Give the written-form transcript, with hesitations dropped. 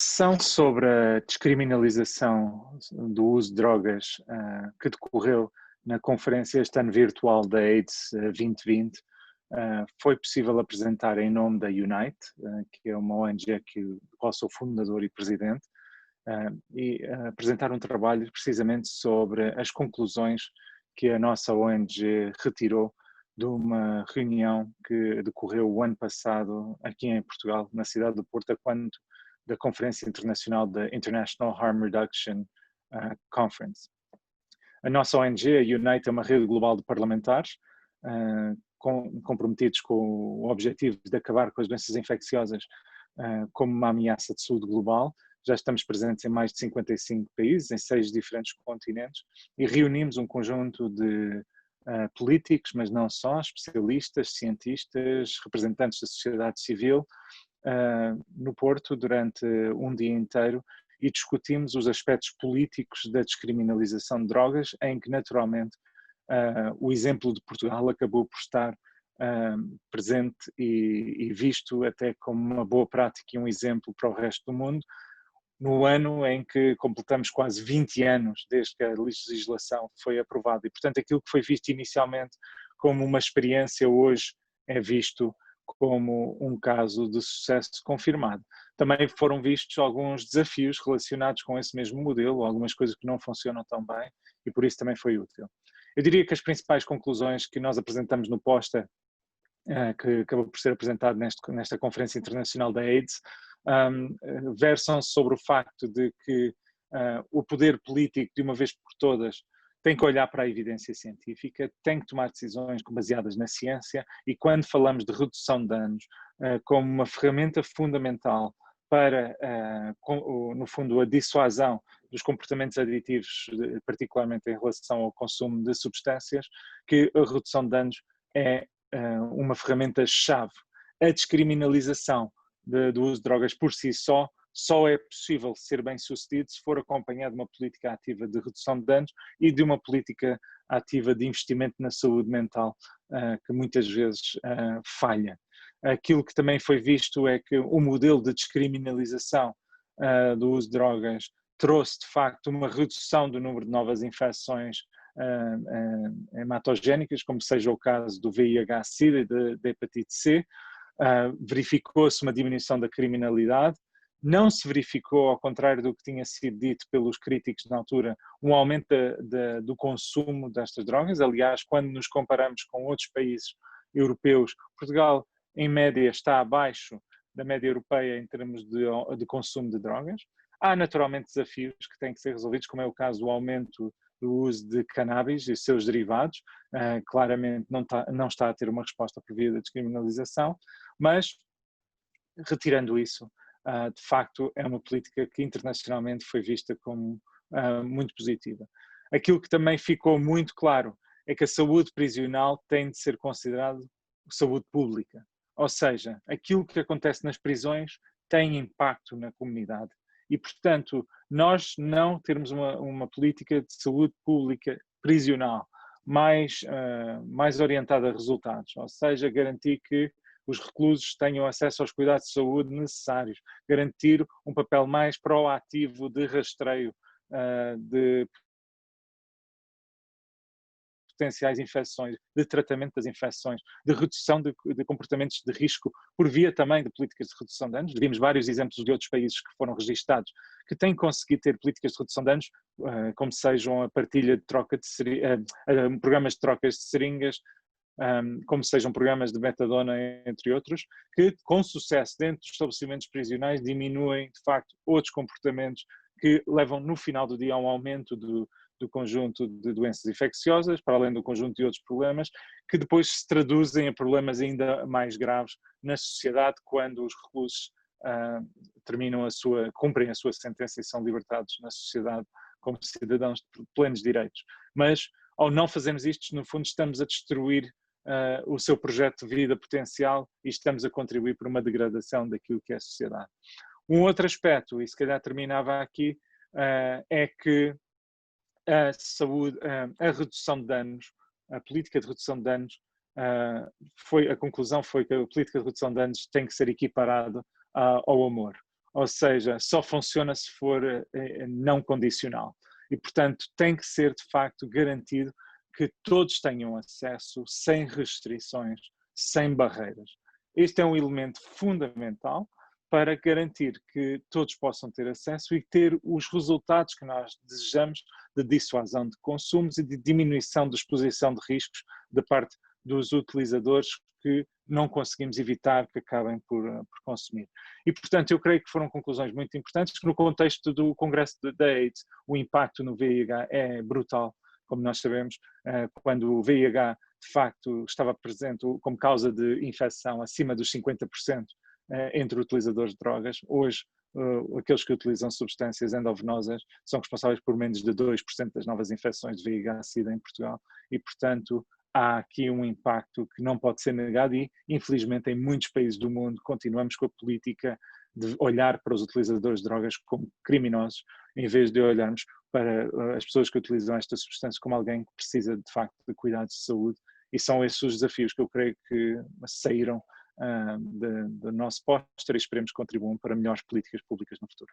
São sobre a descriminalização do uso de drogas que decorreu na conferência este ano virtual da AIDS 2020, foi possível apresentar em nome da Unite, que é uma ONG do qual sou fundador e presidente, e apresentar um trabalho precisamente sobre as conclusões que a nossa ONG retirou de uma reunião que decorreu o ano passado aqui em Portugal, na cidade do Porto, quando da Conferência Internacional da International Harm Reduction Conference. A nossa ONG, a Unite, é uma rede global de parlamentares comprometidos com o objetivo de acabar com as doenças infecciosas como uma ameaça de saúde global. Já estamos presentes em mais de 55 países, em 6 diferentes continentes, e reunimos um conjunto de políticos, mas não só, especialistas, cientistas, representantes da sociedade civil, no Porto durante um dia inteiro, e discutimos os aspectos políticos da descriminalização de drogas, em que naturalmente o exemplo de Portugal acabou por estar presente e visto até como uma boa prática e um exemplo para o resto do mundo, no ano em que completamos quase 20 anos desde que a legislação foi aprovada. E, portanto, aquilo que foi visto inicialmente como uma experiência, hoje é visto como um caso de sucesso confirmado. Também foram vistos alguns desafios relacionados com esse mesmo modelo, algumas coisas que não funcionam tão bem, e por isso também foi útil. Eu diria que as principais conclusões que nós apresentamos no póster, que acabou por ser apresentado nesta Conferência Internacional da AIDS, versam sobre o facto de que o poder político, de uma vez por todas, tem que olhar para a evidência científica, tem que tomar decisões baseadas na ciência, e quando falamos de redução de danos como uma ferramenta fundamental para, no fundo, a dissuasão dos comportamentos aditivos, particularmente em relação ao consumo de substâncias, que a redução de danos é uma ferramenta-chave. A descriminalização do uso de drogas por si só é possível ser bem sucedido se for acompanhado de uma política ativa de redução de danos e de uma política ativa de investimento na saúde mental, que muitas vezes falha. Aquilo que também foi visto é que o modelo de descriminalização do uso de drogas trouxe de facto uma redução do número de novas infecções hematogénicas, como seja o caso do VIH-Sida e da hepatite C. Verificou-se uma diminuição da criminalidade. Não se verificou, ao contrário do que tinha sido dito pelos críticos na altura, um aumento do consumo destas drogas. Aliás, quando nos comparamos com outros países europeus, Portugal, em média, está abaixo da média europeia em termos de consumo de drogas. Há naturalmente desafios que têm que ser resolvidos, como é o caso do aumento do uso de cannabis e seus derivados. Claramente não está a ter uma resposta por via da descriminalização, mas, retirando isso, de facto é uma política que internacionalmente foi vista como muito positiva. Aquilo que também ficou muito claro é que a saúde prisional tem de ser considerada saúde pública, ou seja, aquilo que acontece nas prisões tem impacto na comunidade. E, portanto, nós não termos uma política de saúde pública prisional mais orientada a resultados, ou seja, garantir que os reclusos tenham acesso aos cuidados de saúde necessários, garantir um papel mais proativo de rastreio de potenciais infecções, de tratamento das infecções, de redução de comportamentos de risco por via também de políticas de redução de danos. Vimos vários exemplos de outros países que foram registados que têm conseguido ter políticas de redução de danos, como sejam a partilha de troca de programas de trocas de seringas, como sejam programas de metadona, entre outros, que com sucesso dentro dos estabelecimentos prisionais diminuem de facto outros comportamentos que levam no final do dia a um aumento do conjunto de doenças infecciosas, para além do conjunto de outros problemas, que depois se traduzem a problemas ainda mais graves na sociedade quando os reclusos cumprem a sua sentença e são libertados na sociedade como cidadãos de plenos direitos. Mas, ao não fazermos isto, no fundo estamos a destruir o seu projeto de vida potencial e estamos a contribuir para uma degradação daquilo que é a sociedade. Um outro aspecto, e se calhar terminava aqui, é que a redução de danos, a política de redução de danos, a conclusão foi que a política de redução de danos tem que ser equiparada ao amor. ou seja, só funciona se for não condicional. E, portanto, tem que ser, de facto, garantido que todos tenham acesso sem restrições, sem barreiras. Este é um elemento fundamental para garantir que todos possam ter acesso e ter os resultados que nós desejamos de dissuasão de consumos e de diminuição de exposição de riscos da parte dos utilizadores que não conseguimos evitar que acabem por consumir. E, portanto, eu creio que foram conclusões muito importantes, que no contexto do Congresso da AIDS, o impacto no VIH é brutal, como nós sabemos, quando o VIH de facto estava presente como causa de infecção acima dos 50% entre utilizadores de drogas. Hoje, aqueles que utilizam substâncias endovenosas são responsáveis por menos de 2% das novas infecções de VIH-Sida em Portugal e, portanto, há aqui um impacto que não pode ser negado e, infelizmente, em muitos países do mundo continuamos com a política de olhar para os utilizadores de drogas como criminosos, em vez de olharmos para as pessoas que utilizam esta substância como alguém que precisa, de facto, de cuidados de saúde. E são esses os desafios que eu creio que saíram do nosso póster e esperemos que contribuam para melhores políticas públicas no futuro.